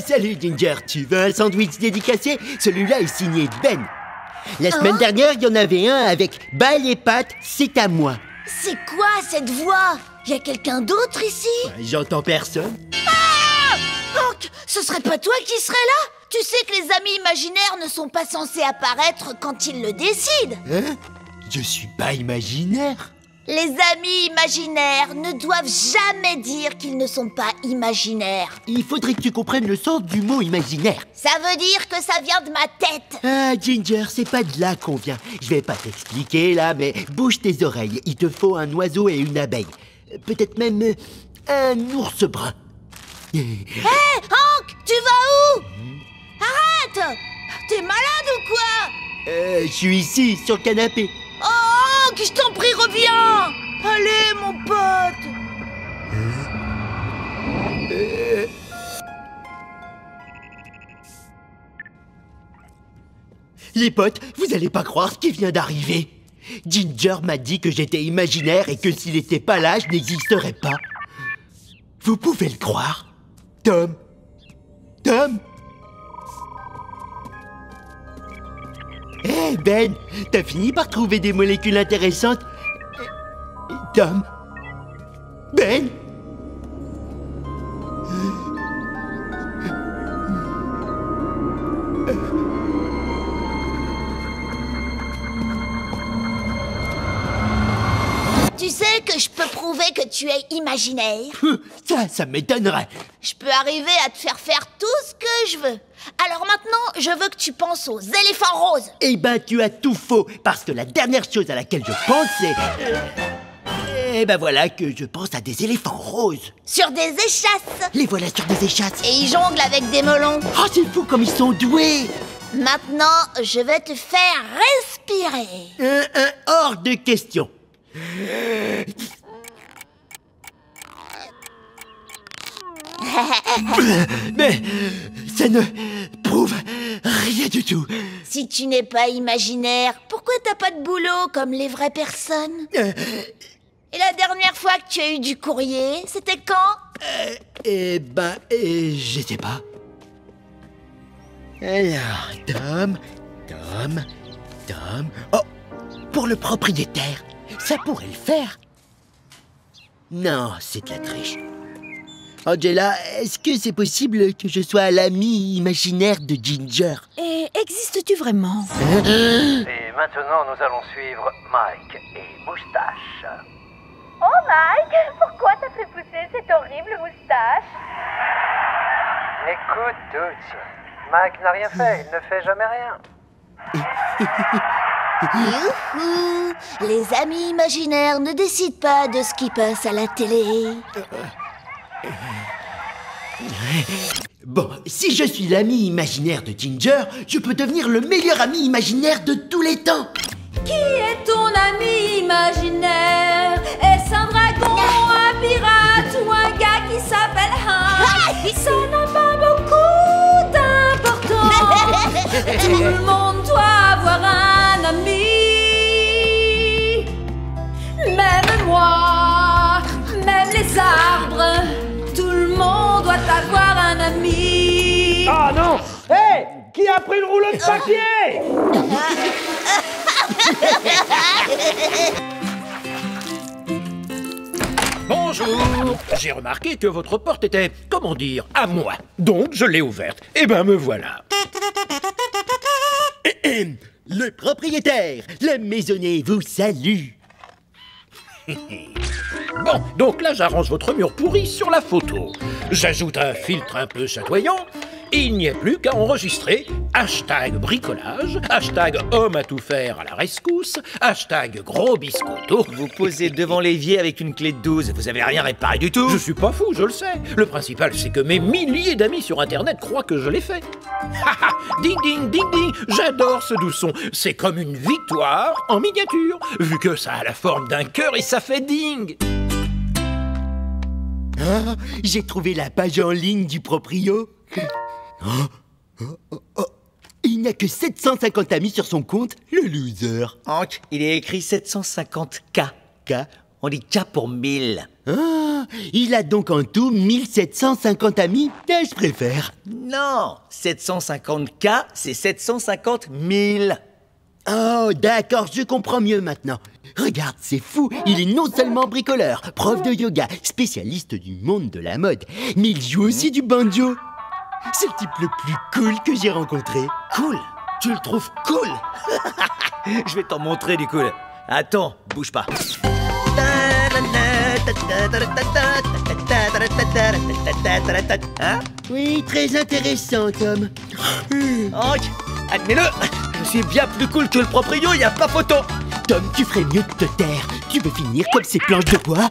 Salut Ginger, tu veux un sandwich dédicacé? Celui-là est signé Ben. La semaine dernière, il y en avait un avec balles et pâtes, c'est à moi. C'est quoi cette voix? Y a quelqu'un d'autre ici? J'entends personne. Ah! Hank, ce serait pas toi qui serais là? Tu sais que les amis imaginaires ne sont pas censés apparaître quand ils le décident. Hein? Je suis pas imaginaire. Les amis imaginaires ne doivent jamais dire qu'ils ne sont pas imaginaires. Il faudrait que tu comprennes le sens du mot imaginaire. Ça veut dire que ça vient de ma tête. Ah, Ginger, c'est pas de là qu'on vient. Je vais pas t'expliquer là, mais bouge tes oreilles. Il te faut un oiseau et une abeille. Peut-être même un ours brun. Hé, Hank, tu vas où? Arrête! T'es malade ou quoi? Je suis ici, sur le canapé. Oh, Hank, je t'en prie, reviens! Allez, mon pote! Les potes, vous allez pas croire ce qui vient d'arriver. Ginger m'a dit que j'étais imaginaire et que s'il était pas là, je n'existerais pas. Vous pouvez le croire? Tom? Tom? Hé, Ben, t'as fini par trouver des molécules intéressantes? Tom? Ben? Tu sais que je peux prouver que tu es imaginaire. Ça m'étonnerait. Je peux arriver à te faire faire tout ce que je veux. Alors maintenant, je veux que tu penses aux éléphants roses. Eh ben, tu as tout faux, parce que la dernière chose à laquelle je pense, c'est... Eh ben voilà que je pense à des éléphants roses. Sur des échasses. Les voilà sur des échasses. Et ils jonglent avec des melons. Oh, c'est fou comme ils sont doués. Maintenant, je vais te faire respirer. Hors de question. Mais ça ne prouve rien du tout. Si tu n'es pas imaginaire, pourquoi t'as pas de boulot comme les vraies personnes? Et la dernière fois que tu as eu du courrier, c'était quand? Eh ben, je sais pas. Alors, Tom... Oh, pour le propriétaire, ça pourrait le faire. Non, c'est de la triche. Angela, est-ce que c'est possible que je sois l'ami imaginaire de Ginger? Et existes-tu vraiment? Et maintenant, nous allons suivre Mike et Moustache. Oh Mike, pourquoi t'as fait pousser cette horrible moustache? Écoute, Toots, Mike n'a rien fait, il ne fait jamais rien. Youhou! Les amis imaginaires ne décident pas de ce qui passe à la télé. Bon, si je suis l'ami imaginaire de Ginger, je peux devenir le meilleur ami imaginaire de tous les temps. Qui est ton ami imaginaire? Est-ce un dragon, un pirate ou un gars qui s'appelle Hank? Ça n'a pas beaucoup d'importance. Tout le monde doit avoir un ami. Même moi, même les arbres. Tout le monde doit avoir un ami. Ah non! Hé! Hey, qui a pris le rouleau de papier? Bonjour. J'ai remarqué que votre porte était, comment dire, à moi. Donc je l'ai ouverte. Eh ben me voilà. Le propriétaire, le maisonnier vous salue. Bon, donc là j'arrange votre mur pourri sur la photo. J'ajoute un filtre un peu chatoyant. Et il n'y a plus qu'à enregistrer hashtag bricolage, hashtag homme à tout faire à la rescousse, hashtag gros biscotto. Vous posez devant l'évier avec une clé de 12, vous avez rien réparé du tout. Je suis pas fou, je le sais. Le principal, c'est que mes milliers d'amis sur Internet croient que je l'ai fait. Haha, ding ding ding ding, j'adore ce doux son. C'est comme une victoire en miniature, vu que ça a la forme d'un cœur et ça fait ding. Ah, j'ai trouvé la page en ligne du proprio. Il n'y a que 750 amis sur son compte, le loser. Hank, il est écrit 750K. K. On dit K pour 1000. Ah, il a donc en tout 1750 amis. Je préfère. Non, 750K, c'est 750 000. Oh, d'accord, je comprends mieux maintenant. Regarde, c'est fou, il est non seulement bricoleur, prof de yoga, spécialiste du monde de la mode, mais il joue aussi du banjo. C'est le type le plus cool que j'ai rencontré. Cool? Tu le trouves cool? Je vais t'en montrer du cool. Attends, bouge pas. Hein? Oui, très intéressant, Tom. Oh, admets-le, je suis bien plus cool que le proprio, y a pas photo. Tom, tu ferais mieux de te taire. Tu veux finir comme ces planches de bois?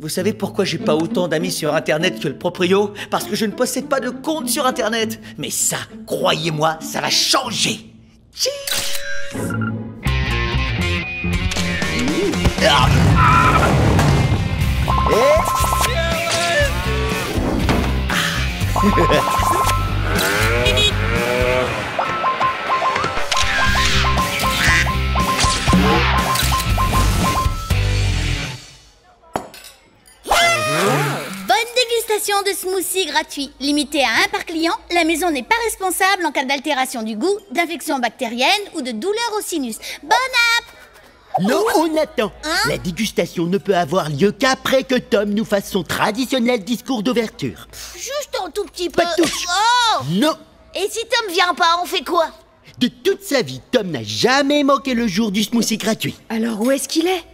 Vous savez pourquoi j'ai pas autant d'amis sur Internet que le proprio? Parce que je ne possède pas de compte sur Internet. Mais ça, croyez-moi, ça va changer. Bonne dégustation de smoothie gratuit. Limité à 1 par client, la maison n'est pas responsable en cas d'altération du goût, d'infection bactérienne ou de douleur au sinus. Bon app! Non, on attend. Hein? La dégustation ne peut avoir lieu qu'après que Tom nous fasse son traditionnel discours d'ouverture. Juste un tout petit peu. Pas de touche. Oh! Non. Et si Tom vient pas, on fait quoi? De toute sa vie, Tom n'a jamais manqué le jour du smoothie gratuit. Alors où est-ce qu'il est?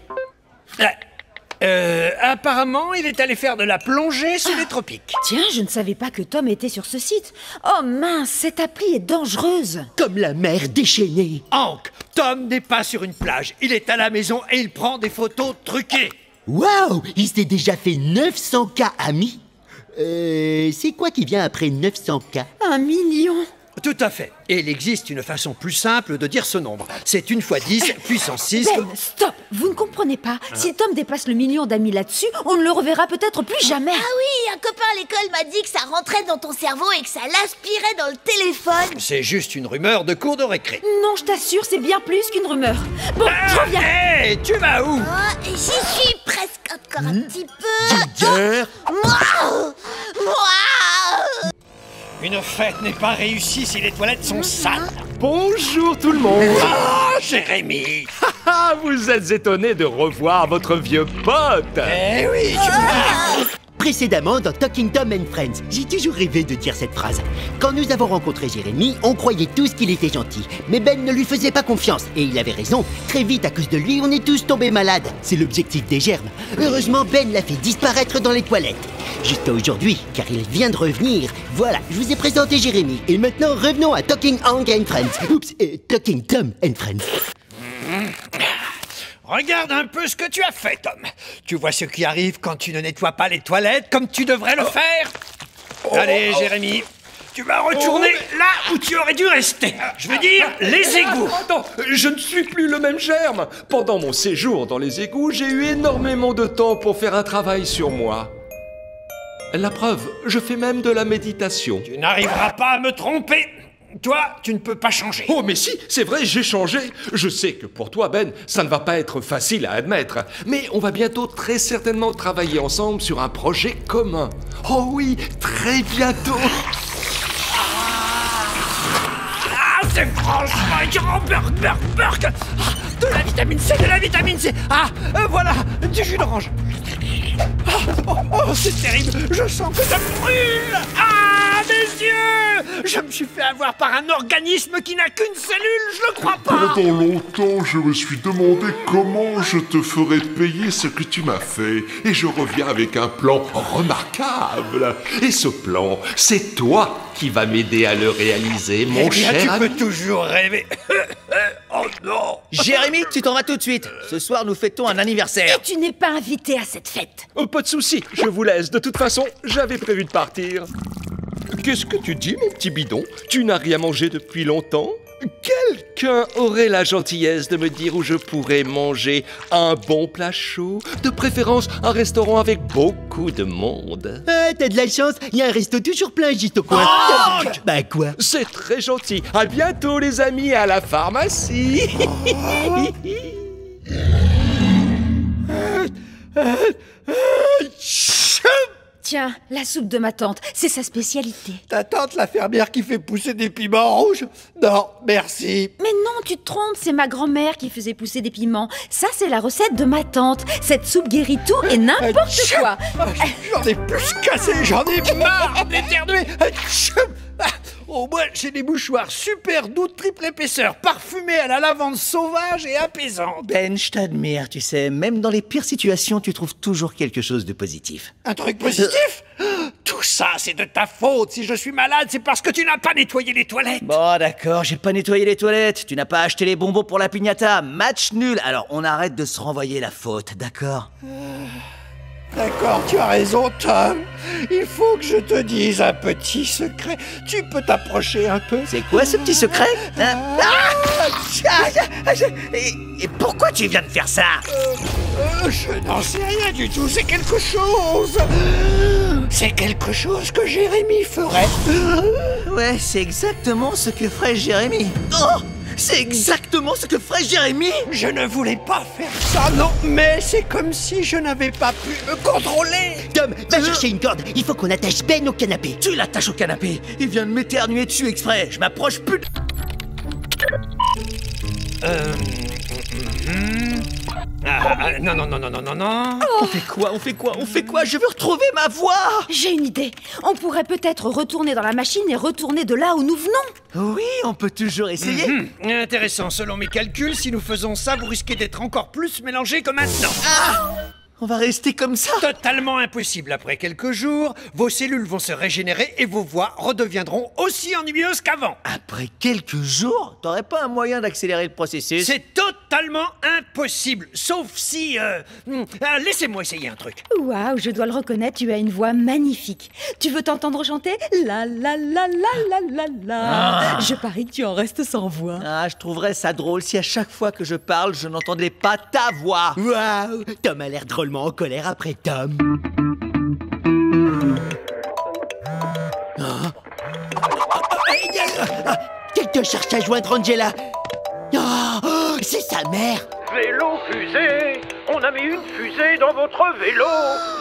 Apparemment, il est allé faire de la plongée sous les tropiques. Tiens, je ne savais pas que Tom était sur ce site. Oh mince, cette appli est dangereuse. Comme la mer déchaînée. Hank, Tom n'est pas sur une plage. Il est à la maison et il prend des photos truquées. Waouh, il s'est déjà fait 900K amis. C'est quoi qui vient après 900K? 1 million. Tout à fait. Et il existe une façon plus simple de dire ce nombre. C'est 1 × 10 puissance 6. Ben, stop. Vous ne comprenez pas. Si Tom dépasse le million d'amis là-dessus, on ne le reverra peut-être plus jamais. Ah oui, un copain à l'école m'a dit que ça rentrait dans ton cerveau et que ça l'aspirait dans le téléphone. C'est juste une rumeur de cours de récré. Non, je t'assure, c'est bien plus qu'une rumeur. Bon, je reviens. Hé, tu vas où? Oh, et j'y suis presque encore un petit peu. Ginger. Moi. Une fête n'est pas réussie si les toilettes sont sales. Bonjour tout le monde. Oh, Jérémy. Ah, vous êtes étonné de revoir votre vieux pote. Eh oui, Précédemment dans Talking Tom and Friends, j'ai toujours rêvé de dire cette phrase. Quand nous avons rencontré Jérémy, on croyait tous qu'il était gentil. Mais Ben ne lui faisait pas confiance. Et il avait raison. Très vite, à cause de lui, on est tous tombés malades. C'est l'objectif des germes. Heureusement, Ben l'a fait disparaître dans les toilettes. Jusqu'à aujourd'hui, car il vient de revenir. Voilà, je vous ai présenté Jérémy. Et maintenant, revenons à Talking Hank and Friends. Oups, Talking Tom and Friends. Regarde un peu ce que tu as fait, Tom. Tu vois ce qui arrive quand tu ne nettoies pas les toilettes comme tu devrais le faire? Allez, Jérémy, tu vas retourner là où tu aurais dû rester. Je veux dire, les égouts. Attends, je ne suis plus le même germe. Pendant mon séjour dans les égouts, j'ai eu énormément de temps pour faire un travail sur moi. La preuve, je fais même de la méditation. Tu n'arriveras pas à me tromper. Toi, tu ne peux pas changer. Oh mais si, c'est vrai, j'ai changé. Je sais que pour toi, Ben, ça ne va pas être facile à admettre. Mais on va bientôt très certainement travailler ensemble sur un projet commun. Oh oui, très bientôt. Ah, c'est franchement écœurant, Burk. De la vitamine C, voilà, du jus d'orange. Oh, c'est terrible, je sens que ça brûle. Ah, mes yeux. Je me suis fait avoir par un organisme qui n'a qu'une cellule, je le crois pas. Pendant longtemps, je me suis demandé comment je te ferais payer ce que tu m'as fait. Et je reviens avec un plan remarquable. Et ce plan, c'est toi qui vas m'aider à le réaliser, mon cher tu ami. peux toujours rêver. Oh non. Jérémy, tu t'en vas tout de suite. Ce soir, nous fêtons un anniversaire. Et tu n'es pas invité à cette fête. Oh, pas de souci, je vous laisse. De toute façon, j'avais prévu de partir. Qu'est-ce que tu dis, mon petit bidon? Tu n'as rien mangé depuis longtemps? Quelqu'un aurait la gentillesse de me dire où je pourrais manger un bon plat chaud, de préférence un restaurant avec beaucoup de monde. Ah, t'as de la chance, il y a un resto toujours plein juste au coin. Bah quoi? C'est très gentil. À bientôt les amis, à la pharmacie. Tiens, la soupe de ma tante, c'est sa spécialité. Ta tante, la fermière qui fait pousser des piments rouges? Non, merci. Mais non, tu te trompes, c'est ma grand-mère qui faisait pousser des piments. Ça, c'est la recette de ma tante. Cette soupe guérit tout et n'importe quoi. J'en ai plus cassé, j'en ai marre d'éternuer. Au moins, j'ai des mouchoirs super doux, triple épaisseur, parfumés à la lavande sauvage et apaisante. Ben, je t'admire, tu sais, même dans les pires situations, tu trouves toujours quelque chose de positif. Un truc positif? Tout ça, c'est de ta faute. Si je suis malade, c'est parce que tu n'as pas nettoyé les toilettes. Bon, d'accord, j'ai pas nettoyé les toilettes, tu n'as pas acheté les bonbons pour la piñata, match nul. Alors, on arrête de se renvoyer la faute, d'accord? D'accord, tu as raison, Tom. Il faut que je te dise un petit secret. Tu peux t'approcher un peu? C'est quoi ce petit secret? Et pourquoi tu viens de faire ça? Je n'en sais rien du tout, c'est quelque chose. C'est quelque chose que Jérémy ferait. Ouais, c'est exactement ce que ferait Jérémy. Oh! C'est exactement ce que ferait Jérémy! Je ne voulais pas faire ça, non, mais c'est comme si je n'avais pas pu me contrôler. Tom, va chercher une corde, il faut qu'on attache Ben au canapé. Tu l'attaches au canapé, il vient de m'éternuer dessus exprès, je m'approche plus de... Non. On fait quoi? Je veux retrouver ma voix! J'ai une idée. On pourrait peut-être retourner dans la machine et retourner de là où nous venons. Oui, on peut toujours essayer. Intéressant, selon mes calculs, si nous faisons ça, vous risquez d'être encore plus mélangés que maintenant. On va rester comme ça? Totalement impossible. Après quelques jours, vos cellules vont se régénérer et vos voix redeviendront aussi ennuyeuses qu'avant. Après quelques jours? T'aurais pas un moyen d'accélérer le processus? C'est totalement impossible, sauf si... laissez-moi essayer un truc. Waouh, je dois le reconnaître, tu as une voix magnifique. Tu veux t'entendre chanter? La la la la la la la. Je parie que tu en restes sans voix. Ah, je trouverais ça drôle si à chaque fois que je parle, je n'entendais pas ta voix. Waouh, Tom a l'air drôlement en colère après Tom. Quelqu'un cherche à joindre Angela. Oh, c'est sa mère. Vélo fusée! On a mis une fusée dans votre vélo!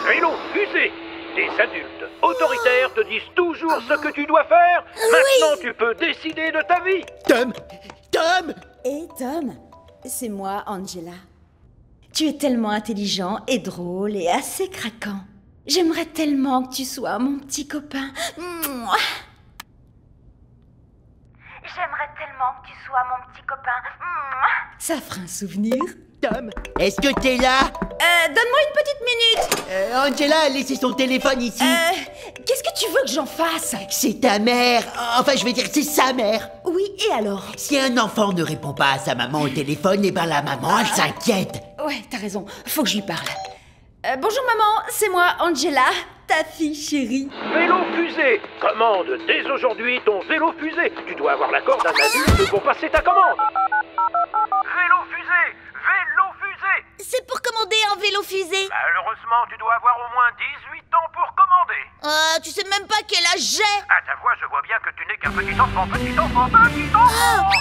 Vélo fusée! Des adultes autoritaires te disent toujours ce que tu dois faire. Maintenant, tu peux décider de ta vie. Tom! Et Tom, c'est moi, Angela. Tu es tellement intelligent et drôle et assez craquant. J'aimerais tellement que tu sois mon petit copain. J'aimerais tellement que tu sois mon petit copain. Ça fera un souvenir. Tom, est-ce que t'es là? Donne-moi une petite minute. Angela a laissé son téléphone ici. Qu'est-ce que tu veux que j'en fasse? C'est ta mère. Enfin, je vais dire, c'est sa mère. Oui, et alors? Si un enfant ne répond pas à sa maman au téléphone, eh ben la maman, elle s'inquiète. Ouais, t'as raison. Faut que je lui parle. Bonjour maman, c'est moi, Angela, ta fille chérie. Vélo fusée! Commande dès aujourd'hui ton vélo fusée. Tu dois avoir l'accord d'un adulte pour passer ta commande. Vélo fusée! Vélo fusée! C'est pour commander un vélo fusée. Malheureusement, tu dois avoir au moins 18 ans pour commander. Tu sais même pas quel âge j'ai. À ta voix, je vois bien que tu n'es qu'un petit enfant, petit enfant, petit enfant.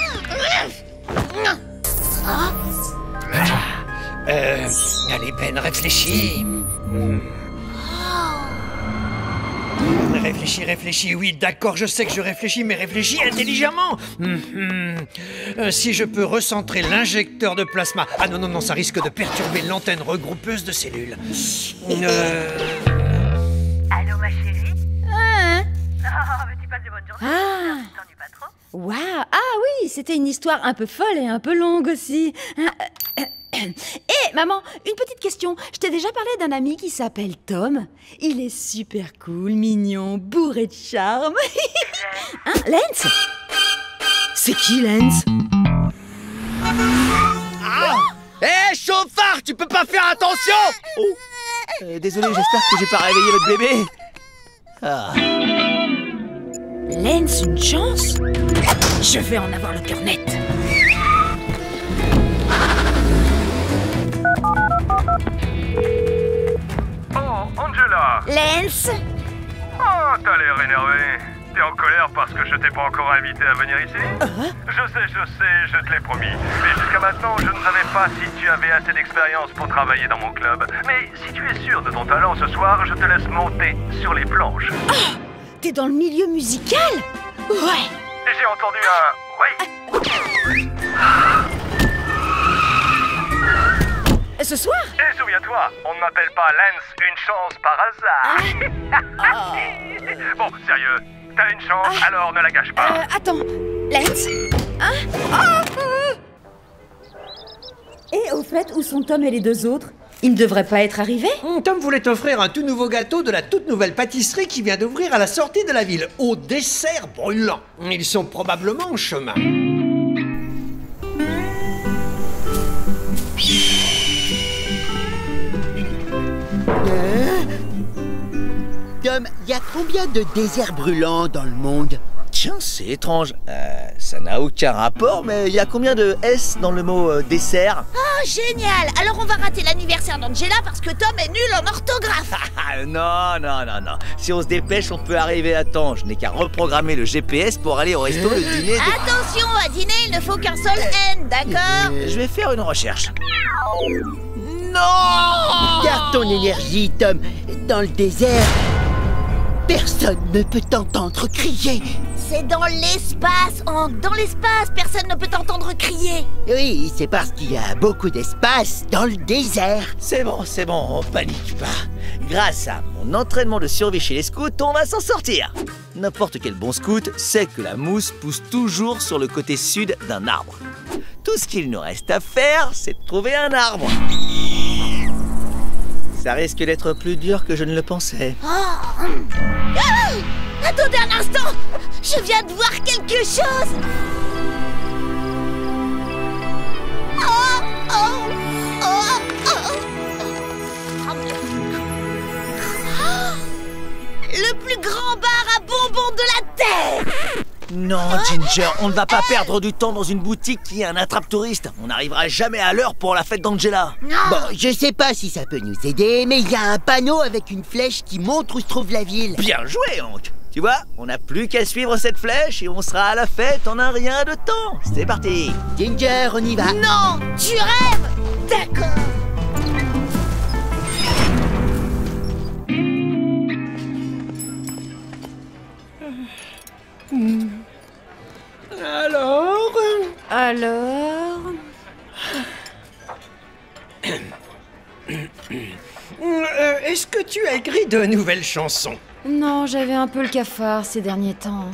Allez, Ben, réfléchis. Réfléchis, oui, d'accord, je sais que je réfléchis, mais réfléchis intelligemment. Si je peux recentrer l'injecteur de plasma... Ah non, ça risque de perturber l'antenne regroupeuse de cellules. Allô, ma chérie? Tu passes de bonnes journées? Ah. T'ennuies pas trop? Waouh! Ah oui, c'était une histoire un peu folle et un peu longue aussi. Maman, une petite question. Je t'ai déjà parlé d'un ami qui s'appelle Tom. Il est super cool, mignon, bourré de charme. Hein, Lance? C'est qui, Lance? Hé, chauffard, tu peux pas faire attention! Désolé, j'espère que j'ai pas réveillé votre bébé. Lance, une chance? Je vais en avoir le cœur net. Oh, Angela! Lance? Oh, t'as l'air énervé. T'es en colère parce que je t'ai pas encore invité à venir ici? Je sais, je te l'ai promis. Mais jusqu'à maintenant, je ne savais pas si tu avais assez d'expérience pour travailler dans mon club. Mais si tu es sûr de ton talent ce soir, je te laisse monter sur les planches. Oh, t'es dans le milieu musical? Ouais. J'ai entendu un... Oui. Ce soir? Et souviens-toi, on ne m'appelle pas Lance une chance par hasard. Bon, sérieux, t'as une chance, alors ne la gâche pas. Attends, Lance? Hein? Et au fait, où sont Tom et les deux autres? Ils ne devraient pas être arrivés? Tom voulait t'offrir un tout nouveau gâteau de la toute nouvelle pâtisserie qui vient d'ouvrir à la sortie de la ville, au dessert brûlant. Ils sont probablement en chemin. Tom, il y a combien de déserts brûlants dans le monde? Tiens, c'est étrange. Ça n'a aucun rapport, mais il y a combien de S dans le mot dessert? Oh, génial! Alors on va rater l'anniversaire d'Angela parce que Tom est nul en orthographe. Non. Si on se dépêche, on peut arriver à temps. Je n'ai qu'à reprogrammer le GPS pour aller au resto le dîner. Attention, à dîner, il ne faut qu'un seul N, d'accord? Je vais faire une recherche. Non! Garde ton énergie, Tom. Dans le désert, personne ne peut t'entendre crier. C'est dans l'espace, Hank. Dans l'espace, personne ne peut t'entendre crier. Oui, c'est parce qu'il y a beaucoup d'espace dans le désert. C'est bon, on panique pas. Grâce à mon entraînement de survie chez les scouts, on va s'en sortir. N'importe quel bon scout sait que la mousse pousse toujours sur le côté sud d'un arbre. Tout ce qu'il nous reste à faire, c'est de trouver un arbre. Ça risque d'être plus dur que je ne le pensais. Attendez un instant! Je viens de voir quelque chose! Le plus grand bar à bonbons de la Terre! Non, Ginger, on ne va pas perdre du temps dans une boutique qui est un attrape-touriste. On n'arrivera jamais à l'heure pour la fête d'Angela. Bon, je sais pas si ça peut nous aider, mais il y a un panneau avec une flèche qui montre où se trouve la ville. Bien joué, Hank. Tu vois, on n'a plus qu'à suivre cette flèche et on sera à la fête en un rien de temps. C'est parti. Ginger, on y va. Non, tu rêves! D'accord. Alors... Est-ce que tu as écrit de nouvelles chansons? Non, j'avais un peu le cafard ces derniers temps.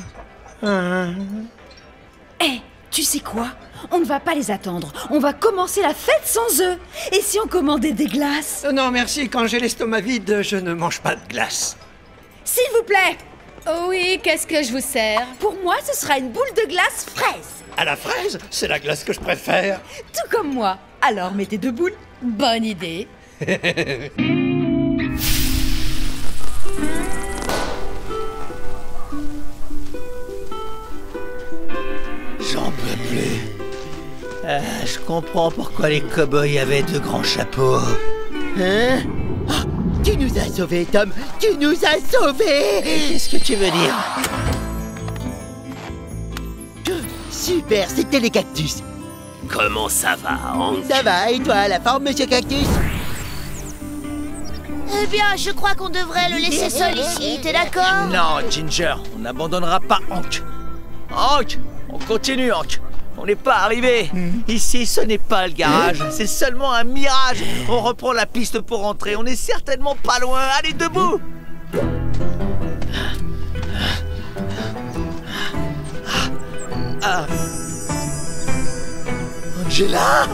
Tu sais quoi? On ne va pas les attendre. On va commencer la fête sans eux. Et si on commandait des glaces? Non, merci. Quand j'ai l'estomac vide, je ne mange pas de glace. S'il vous plaît! Oh oui, qu'est-ce que je vous sers? Pour moi, ce sera une boule de glace fraise. À la fraise, c'est la glace que je préfère. Tout comme moi. Alors, mettez 2 boules. Bonne idée. J'en peux plus. Je comprends pourquoi les cow-boys avaient de grands chapeaux. Hein? Oh, tu nous as sauvés, Tom. Tu nous as sauvés. Qu'est-ce que tu veux dire? Super, c'était les cactus. Comment ça va, Hank? Ça va, et toi, la forme, monsieur Cactus? Eh bien, je crois qu'on devrait le laisser seul ici, t'es d'accord? Non, Ginger, on n'abandonnera pas Hank. Hank, on continue, Hank. On n'est pas arrivé. Ici, ce n'est pas le garage, c'est seulement un mirage. On reprend la piste pour rentrer, on n'est certainement pas loin. Allez, debout. Angela!